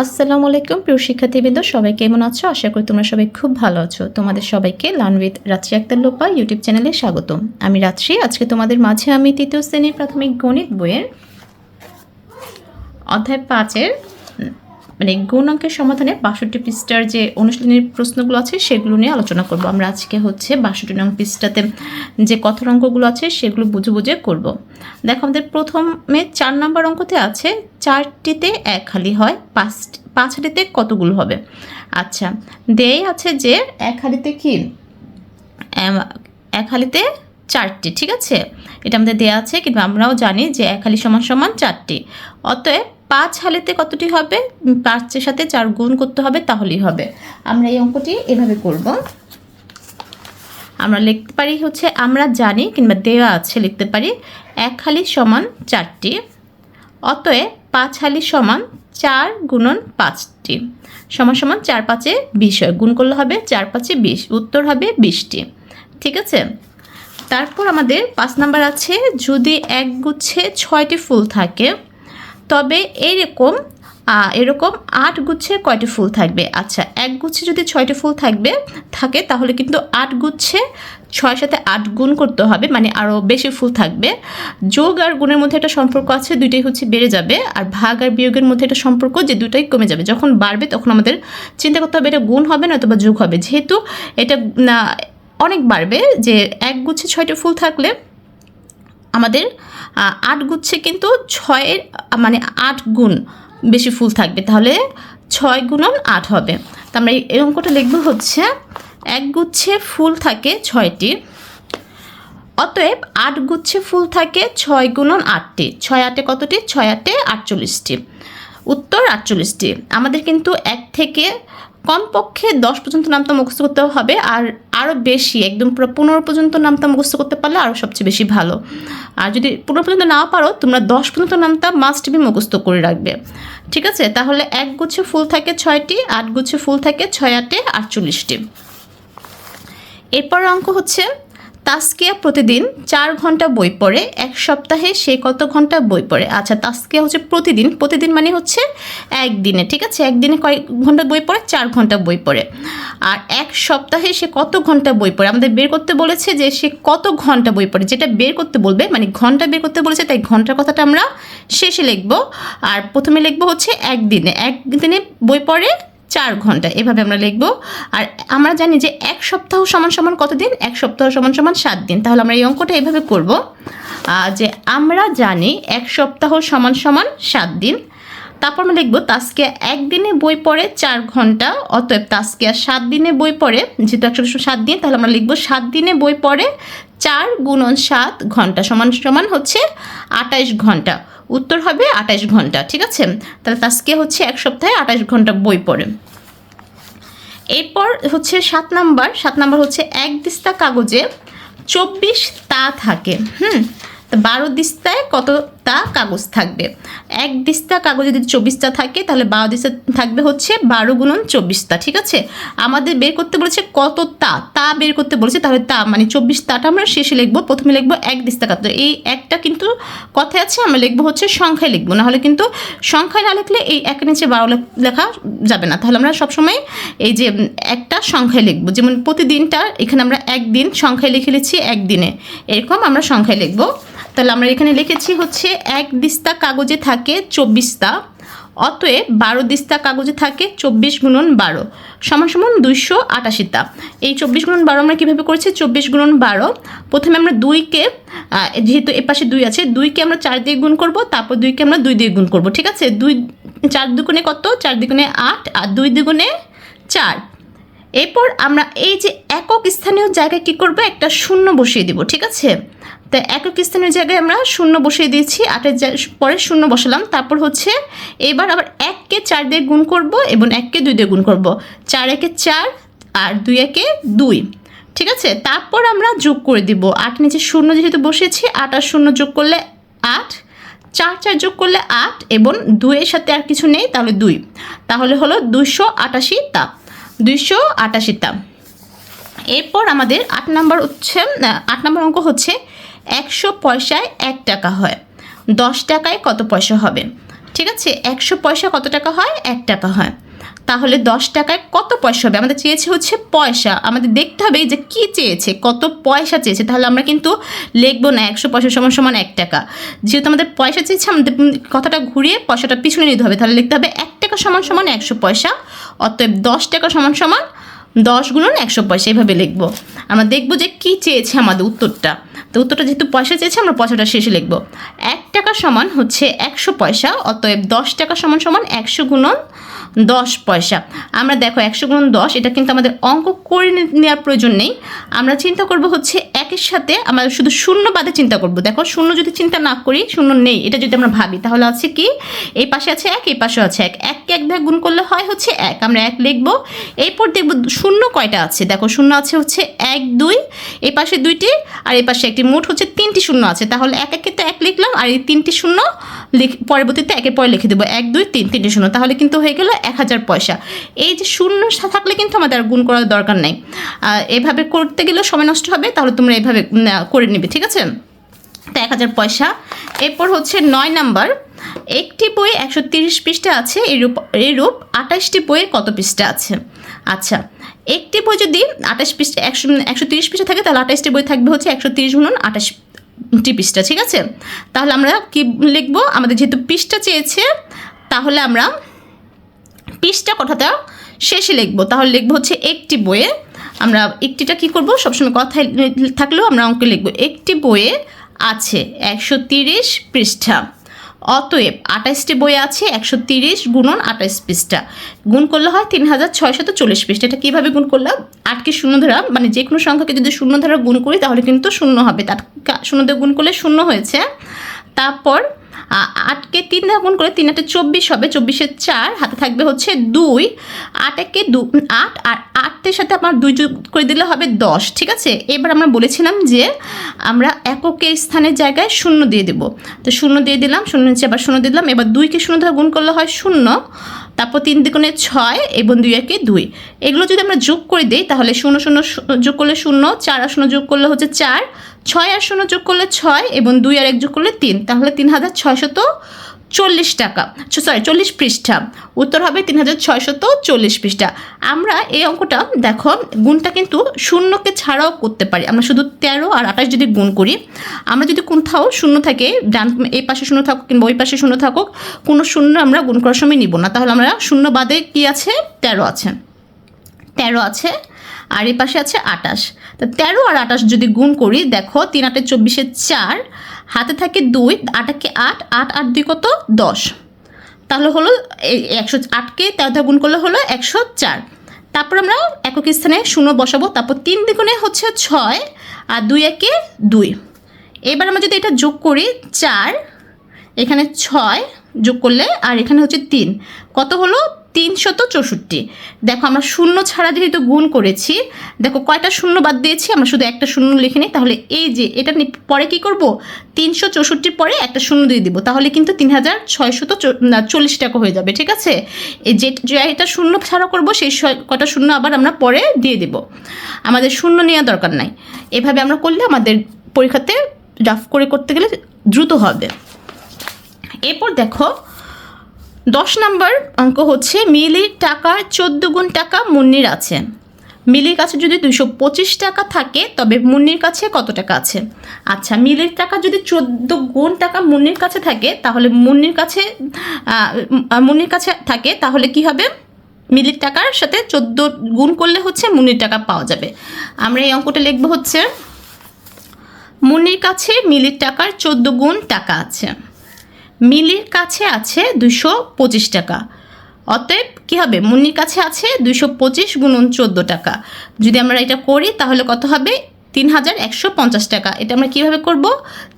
আসসালামু আলাইকুম প্রিয় শিক্ষার্থীবৃন্দ, সবাই কেমন আছো? আশা করি তোমরা সবাই খুব ভালো আছো। তোমাদের সবাইকে লার্ন উইথ রাত্রি আক্তার লোপা ইউটিউব চ্যানেলে স্বাগতম। আমি রাত্রি। আজকে তোমাদের মাঝে আমি তৃতীয় শ্রেণীর প্রাথমিক গণিত বইয়ের অধ্যায় 5-এর মানে গুণ অঙ্কের সমাধানে 62 পৃষ্ঠার যে অনুশীলনীর প্রশ্নগুলো আছে সেগুলো নিয়ে আলোচনা করব। আমরা আজকে 62 নং পৃষ্ঠাতে যে কথার অঙ্কগুলো আছে সেগুলো বুঝে বুঝে করব। দেখো, আমাদের প্রথমে 4 নম্বর অঙ্কতে আছে 4টিতে 1 হালি হয়, 5 হালিতে কতগুলো হবে? আচ্ছা, দেই আছে যে 1 হালিতে কি 1 হালিতে 4টি, ঠিক আছে, এটা আমাদের দেয়া আছে, কিন্তু আমরাও জানি যে 1 হালি সমান সমান 4টি। অতএব 5 হালিতে কতটি হবে? 5-এর সাথে 4 গুণ করতে হবে, তাহলেই হবে। আমরা এই অঙ্কটি এভাবে করব। আমরা লিখতে পারি আমরা জানি কিংবা দেওয়া আছে, লিখতে পারি 1 হালি সমান 4টি, অতএব 5 হালি সমান 4 গুণন 5টি সমান সমান 4-5-এ 20 হয়। গুণ করলে হবে 4-5-এ 20, উত্তর হবে 20টি, ঠিক আছে। তারপর আমাদের 5 নাম্বার আছে, যদি এক গুচ্ছে 6টি ফুল থাকে তবে এরকম 8 গুচ্ছে কয়টি ফুল থাকবে? আচ্ছা, এক গুচ্ছে যদি 6টি ফুল থাকে তাহলে কিন্তু 8 গুচ্ছে 6 সাথে 8 গুণ করতে হবে, মানে আরও বেশি ফুল থাকবে। যোগ আর গুণের মধ্যে একটা সম্পর্ক আছে, দুইটাই বেড়ে যাবে। আর ভাগ আর বিয়োগের মধ্যে একটা সম্পর্ক, যে দুটাই কমে যাবে। যখন বাড়বে তখন আমাদের চিন্তা করতে হবে এটা গুণ হবে না অথবা যোগ হবে। যেহেতু এটা অনেক বাড়বে, যে এক গুচ্ছে 6টি ফুল থাকলে আমাদের 8 গুচ্ছে কিন্তু 6-এর মানে 8 গুণ বেশি ফুল থাকবে, তাহলে 6 গুণন 8 হবে। তো আমরা এই অঙ্কটা লিখব এক গুচ্ছে ফুল থাকে 6টি, অতএব 8 গুচ্ছে ফুল থাকে 6 গুণন 8টি। 6-8-এ কতটি? 6-8-এ 48টি, উত্তর 48টি। আমাদের কিন্তু 1 থেকে কমপক্ষে 10 পর্যন্ত নামতা মুখস্থ করতে হবে, আর আরও বেশি একদম পুরো 15 পর্যন্ত নামতা মুখস্থ করতে পারলে আরও সবচেয়ে বেশি ভালো। আর যদি 15 পর্যন্ত নাও পারো, তোমরা 10 পর্যন্ত নামতা মাস্ট বি মুখস্থ করে রাখবে, ঠিক আছে। তাহলে এক গুচ্ছে ফুল থাকে 6টি, 8 গুচ্ছে ফুল থাকে 6-8-এ 48টি। এরপর অঙ্ক তাসকিয়া প্রতিদিন 4 ঘন্টা বই পড়ে, এক সপ্তাহে সে কত ঘন্টা বই পড়ে? আচ্ছা, তাসকিয়া প্রতিদিন মানে একদিনে, ঠিক আছে। একদিনে কয় ঘন্টা বই পড়ে? 4 ঘন্টা বই পড়ে। আর এক সপ্তাহে সে কত ঘন্টা বই পড়ে? আমাদের বের করতে বলেছে যে সে কত ঘন্টা বই পড়ে, যেটা বের করতে বলবে, মানে ঘন্টা বের করতে বলেছে, তাই ঘন্টার কথাটা আমরা শেষে লিখব। আর প্রথমে লিখব একদিনে বই পড়ে 4 ঘন্টা, এভাবে আমরা লিখব। আর আমরা জানি যে এক সপ্তাহ সমান সমান কত দিন? এক সপ্তাহ সমান সমান 7 দিন। তাহলে আমরা এই অঙ্কটা এভাবে করব, যে আমরা জানি এক সপ্তাহ সমান সমান 7 দিন। তারপর আমরা লিখব তাসকিয়া একদিনে বই পড়ে 4 ঘন্টা, অতএব তাসকিয়া 7 দিনে বই পড়ে, যেহেতু 107 দিন, তাহলে আমরা লিখব 7 দিনে বই পড়ে 4 গুণন 7 ঘন্টা সমান সমান 28 ঘন্টা, উত্তর হবে 28 ঘন্টা, ঠিক আছে। তাহলে তাসকিয়া এক সপ্তাহে 28 ঘন্টা বই পড়ে। এরপর 7 নাম্বার এক দিস্তা কাগজে 24 তা থাকে। 12 দিস্তায় কতটা কাগজ থাকবে? এক দিস্তা কাগজে যদি 24টা থাকে তাহলে 12 দিস্তা থাকবে 12 গুণন 24টা, ঠিক আছে। আমাদের বের করতে বলেছে কত তা বের করতে বলেছে, তাহলে তা মানে 24 তাটা আমরা শেষে লিখবো। প্রথমে লিখবো এক দিস্তা কাগজ, এই একটা কিন্তু কথায় আছে, আমরা লিখবো সংখ্যায় লিখবো, নাহলে কিন্তু সংখ্যায় না লিখলে এই একের নিচে 12 লেখা যাবে না। তাহলে আমরা সবসময় এই যে একটা সংখ্যায় লিখবো, যেমন প্রতিদিনটা এখানে আমরা একদিন সংখ্যায় লিখেছি, একদিনে এরকম আমরা সংখ্যায় লিখবো। তাহলে আমরা এখানে লিখেছি এক দিস্তা কাগজে থাকে 24টা, অতএব 12 দিস্তা কাগজে থাকে 24 গুণন 12 সমান সমান 288টা। এই 24 গুণন 12 আমরা কীভাবে করেছি? 24 গুণন 12, প্রথমে আমরা 2কে, যেহেতু এ পাশে 2 আছে, 2কে আমরা 4 দিয়ে গুণ করব, তারপর 2কে আমরা 2 দিয়ে গুণ করব, ঠিক আছে। 4 দুগুণে কত? 4 দুগুণে 8, আর 2 দুগুণে 4। এরপর আমরা এই যে একক স্থানীয় জায়গায় কী করব? একটা শূন্য বসিয়ে দিব, ঠিক আছে। তো একক স্থানীয় জায়গায় আমরা শূন্য বসিয়ে দিয়েছি, 8-এর পরে শূন্য বসালাম। তারপর এবার আবার 1কে 4 দিয়ে গুণ করব এবং 1কে 2 দিয়ে গুণ করব, 4 একে 4 আর 2 একে 2, ঠিক আছে। তারপর আমরা যোগ করে দিব, 8 নিচে শূন্য যেহেতু বসিয়েছি, 8 আর 0 যোগ করলে 8, 4 যোগ করলে 8 এবং 2-এর সাথে আর কিছু নেই, তাহলে 2, তাহলে হলো 288টা, 288টা। এরপর আমাদের 8 নম্বর অঙ্ক 100 পয়সায় 1 টাকা হয়, 10 টাকায় কত পয়সা হবে? ঠিক আছে, 100 পয়সা কত টাকা হয়? 1 টাকা হয়। তাহলে 10 টাকায় কত পয়সা হবে? আমাদের চেয়েছে হচ্ছে পয়সা, আমাদের দেখতে হবে যে কি চেয়েছে, কত পয়সা চেয়েছে। তাহলে আমরা কিন্তু লিখবো না 100 পয়সা সমান সমান 1 টাকা, যেহেতু আমাদের পয়সা চেয়েছে আমাদের কথাটা ঘুরিয়ে পয়সাটা পিছনে নিতে হবে। তাহলে লিখতে হবে 1 টাকা সমান সমান 100 পয়সা, অতএব 10 টাকা সমান সমান 10 গুণন 100 পয়সা, এভাবে লিখবো। আমরা দেখবো যে কি চেয়েছে আমাদের উত্তরটা। তো উত্তরটা যেহেতু পয়সা চেয়েছে আমরা পয়সাটা শেষে লিখবো। 1 টাকা সমান হচ্ছে 100 পয়সা, অতএব 10 টাকা সমান সমান 100 গুণন 10 পয়সা। আমরা দেখো 100 গুণন 10, এটা কিন্তু আমাদের অঙ্ক করে নেওয়ার প্রয়োজন নেই। আমরা চিন্তা করব হচ্ছে একের সাথে আমরা শুধু শূন্য বাদে চিন্তা করব। দেখো শূন্য যদি চিন্তা না করি, শূন্য নেই এটা যদি আমরা ভাবি, তাহলে আছে কি এই পাশে আছে 1, এই পাশে আছে 1, 1 কে 1 দিয়ে গুণ করলে হয় হচ্ছে 1, আমরা 1 লিখব। এরপর দেখব শূন্য কয়টা আছে, দেখো শূন্য আছে হচ্ছে 1 2, এই পাশে 2টি আর এই পাশে একটি, মোট হচ্ছে 3টি শূন্য আছে। তাহলে 1 1 তো 1 লিখলাম আর এই 3টি শূন্য পরবর্তীতে একের পরে লিখে দেবো 1 2 3, 3টি শূন্য, তাহলে কিন্তু হয়ে গেল 1000 পয়সা। এই যে শূন্য থাকলে কিন্তু আমাদের আর গুণ করার দরকার নেই। এভাবে করতে গেলে সময় নষ্ট হবে, তাহলে তোমরা এভাবে করে নেবে, ঠিক আছে? তো 1000 পয়সা। এরপর হচ্ছে 9 নাম্বার, একটি বই 130 পৃষ্ঠা আছে, এরূপ 28টি বইয়ে কত পৃষ্ঠা আছে? আচ্ছা, একটি বই যদি 28 পৃষ্ঠা 130 পৃষ্ঠা থাকে, তাহলে 28টি বই থাকবে হচ্ছে 130 গুণন 28টি পৃষ্ঠা, ঠিক আছে? তাহলে আমরা কি লিখবো? আমাদের যেহেতু পৃষ্ঠা চেয়েছে, তাহলে আমরা পৃষ্ঠা কথাটা শেষে লিখবো। তাহলে লিখবো হচ্ছে একটি বইয়ে, আমরা একটিটা কি করব, সবসময় কথায় থাকলেও আমরা অঙ্কে লিখবো একটি বইয়ে আছে 130 পৃষ্ঠা, অতএব 28টি বই আছে 130 গুণন 28 পৃষ্ঠা, গুণ করলে হয় 3640 পৃষ্ঠা। এটা কীভাবে গুণ করলাম? 8কে শূন্য দ্বারা, মানে যে কোনো সংখ্যাকে যদি শূন্য দ্বারা গুণ করি তাহলে কিন্তু শূন্য হবে, তার শূন্য দিয়ে গুণ করলে শূন্য হয়েছে। তারপর 8কে 3 দ্বারা গুণ করে 3 8 24 হবে, 24 4, হাতে থাকবে হচ্ছে 2, 8 1 8 আর 8-এর সাথে আমার 2 যোগ করে দিলে হবে 10, ঠিক আছে? এবার আমরা বলেছিলাম যে আমরা এককের স্থানের জায়গায় শূন্য দিয়ে দেব, তো শূন্য দিয়ে দিলাম, শূন্য নিচে আবার শূন্য দিলাম। এবার 2কে শূন্য দ্বারা গুণ করলে হয় 0, তারপর 3 দ্বিগুণে 6 এবং 2 1 2, এগুলো যদি আমরা যোগ করে দিই তাহলে 0 0 যোগ করলে 0, 4 আর 0 যোগ করলে হচ্ছে 4, 6 আর 0 যোগ করলে 6 এবং 2 আর 1 যোগ করলে 3, তাহলে 3640 টাকা, সরি 40 পৃষ্ঠা। উত্তর হবে 3640 পৃষ্ঠা। আমরা এই অঙ্কটা দেখো গুণটা কিন্তু শূন্যকে ছাড়াও করতে পারি। আমরা শুধু 13 আর 28 যদি গুণ করি, আমরা যদি কোথাও শূন্য থাকে, ডান এই পাশে শূন্য থাকুক কিংবা ওই পাশে শূন্য থাকুক, কোনো শূন্য আমরা গুণ করার সময় নিব না। তাহলে আমরা শূন্য বাদে কি আছে? 13 আছে, 13 আছে আর এই পাশে আছে 28। তো 13 আর 28 যদি গুণ করি, দেখো 3 8 24 4, হাতে থাকে 2, 8 8, 8 8 2 কত? 10, তাহলে হলো 108কে 13 গুণ করলে হলো 104। তারপর আমরা একক স্থানে শূন্য বসাবো, তারপর 3 দ্বিগুণে হচ্ছে 6 আর 2 1 2। এবার আমরা যদি এটা যোগ করি 4, এখানে 6 যোগ করলে আর এখানে হচ্ছে 3, কত হলো? 364। দেখো আমরা শূন্য ছাড়া যেহেতু গুণ করেছি, দেখো কয়টা শূন্য বাদ দিয়েছি, আমরা শুধু একটা শূন্য লিখে নিই। তাহলে এই যে এটা পরে কি করব? 364 পরে একটা শূন্য দিয়ে দিব, তাহলে কিন্তু 3640 টাকা হয়ে যাবে, ঠিক আছে? এই যে এটা শূন্য ছাড়া করব সেই কয়টা শূন্য আবার আমরা পরে দিয়ে দেব, আমাদের শূন্য নেওয়া দরকার নাই। এভাবে আমরা করলে আমাদের পরীক্ষাতে রাফ করে করতে গেলে দ্রুত হবে। এরপর দেখো 10 নম্বর অঙ্ক হচ্ছে মিলির টাকার 14 গুণ টাকা মুন্নির আছে। মিলির কাছে যদি 225 টাকা থাকে তবে মুন্নির কাছে কত টাকা আছে? আচ্ছা, মিলির টাকা যদি 14 গুণ টাকা মুন্নির কাছে থাকে, তাহলে মুন্নির কাছে থাকে, তাহলে কি হবে? মিলির টাকার সাথে 14 গুণ করলে হচ্ছে মুন্নির টাকা পাওয়া যাবে। আমরা এই অঙ্কটা লিখবো হচ্ছে মুন্নির কাছে মিলির টাকার 14 গুণ টাকা আছে, মিলির কাছে আছে 225 টাকা, অতএব কী হবে? মুন্নির কাছে আছে 225 গুণন 14 টাকা। যদি আমরা এটা করি তাহলে কত হবে? 3150 টাকা। এটা আমরা কীভাবে করব?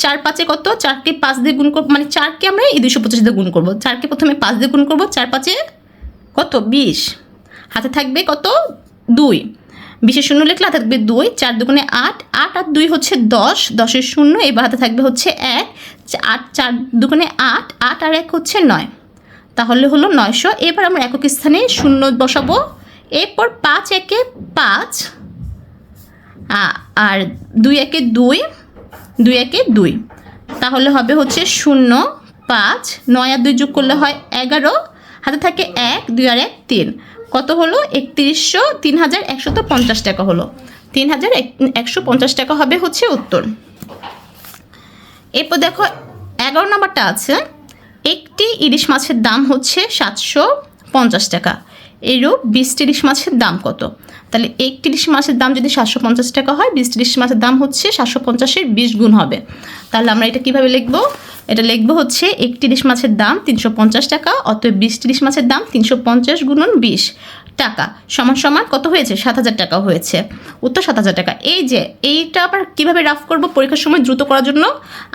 4 5 কত? 4কে 5 দিয়ে গুণ করব, মানে 4কে আমরা এই 225 দিয়ে গুণ করব। 4কে প্রথমে 5 দিয়ে গুণ করব, 4 5 কত? 20, হাতে থাকবে কত? 2, 20 শূন্য লিখলে হাতে থাকবে 2, 4 দুগুণে 8, 8 আর 2 হচ্ছে 10, 10 শূন্য, এবার হাতে থাকবে হচ্ছে 1, 8 4 দুগুণে 8, 8 আর 1 হচ্ছে 9, তাহলে হলো 900। এবার আমরা একক স্থানে শূন্য বসাবো। এরপর 5 1 5 আর 2 1 2, 2 1 2, তাহলে হবে হচ্ছে 0 5, 9 আর 2 যোগ করলে হয় 11, হাতে থাকে 1, 2 আর 1 3, কত হলো 3150 টাকা হলো। 3150 টাকা হবে হচ্ছে উত্তর। এরপর দেখো 11 নম্বরটা আছে, একটি ইলিশ মাছের দাম হচ্ছে 750 টাকা, এরূপ 20টি ইলিশ মাছের দাম কত? তাহলে একটি ইলিশ মাছের দাম যদি 750 টাকা হয়, 20টি ইলিশ মাছের দাম হচ্ছে 750-এর 20 গুণ হবে। তাহলে আমরা এটা কিভাবে লিখবো? এটা লিখবো হচ্ছে একটি ইলিশ মাছের দাম 350 টাকা, অতএব 20টি ইলিশ মাছের দাম 350 গুণন 20 টাকা সমান সমান কত হয়েছে? 7000 টাকা হয়েছে। উত্তর 7000 টাকা। এই যে এইটা আবার কীভাবে রাফ করব পরীক্ষার সময় দ্রুত করার জন্য,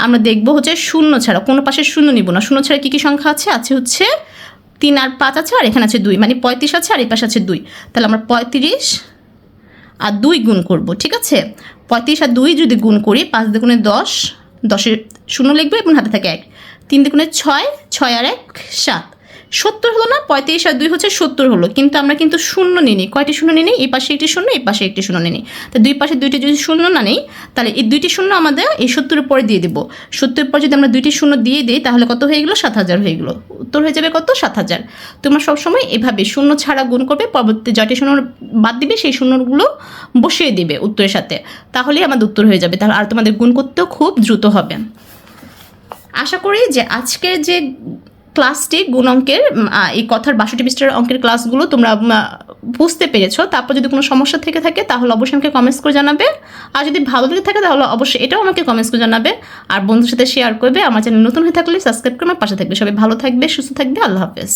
আমরা দেখবো হচ্ছে শূন্য ছাড়া, কোনো পাশে শূন্য নিব না। শূন্য ছাড়া কী কী সংখ্যা আছে? আছে হচ্ছে 3 আর 5 আছে, আর এখানে আছে 2, মানে 35 আছে, আর এই পাশে আছে 2। তাহলে আমরা 35 আর 2 গুণ করব, ঠিক আছে? 35 আর 2 যদি গুণ করি, 5 দুগুণে 10, 10-এর শূন্য লিখবো এবং হাতে থাকে 1, 3 দুগুণে 6, 6 আর 1 7, 70 হলো না? 35 আর 2 হচ্ছে 70 হলো, কিন্তু আমরা কিন্তু শূন্য নিই। কয়টি শূন্য নিই? এই পাশে একটি শূন্য, এই পাশে একটি শূন্য নিই। তো দুই পাশে দুইটি যদি শূন্য না নেই, তাহলে এই দুইটি শূন্য আমাদের এই 70-এর পরে দিয়ে দেবো। 70-এর পর যদি আমরা দুইটি শূন্য দিয়ে দিই, তাহলে কত হয়ে গেলো? 7000 হয়ে গেলো। উত্তর হয়ে যাবে কত? 7000। তোমরা সবসময় এভাবে শূন্য ছাড়া গুণ করবে, পরবর্তী জয়টি শূন্য বাদ দিবে, সেই শূন্যগুলো বসিয়ে দিবে উত্তরের সাথে, তাহলেই আমাদের উত্তর হয়ে যাবে। তাহলে আর তোমাদের গুণ করতেও খুব দ্রুত হবে। আশা করি যে আজকের যে ক্লাসটি গুণ অঙ্কের এই কথার 62 পৃষ্ঠার অঙ্কের ক্লাসগুলো তোমরা বুঝতে পেরেছো। তারপর যদি কোনো সমস্যা থেকে থাকে তাহলে অবশ্যই আমাকে কমেন্টস করে জানাবে, আর যদি ভালো লেগে থাকে তাহলে অবশ্যই এটাও আমাকে কমেন্টস করে জানাবে, আর বন্ধুর সাথে শেয়ার করবে। আমার চ্যানেল নতুন হয়ে থাকলে সাবস্ক্রাইব করে আমার পাশে থাকবে। সবাই ভালো থাকবে, সুস্থ থাকবে। আল্লাহ হাফেজ।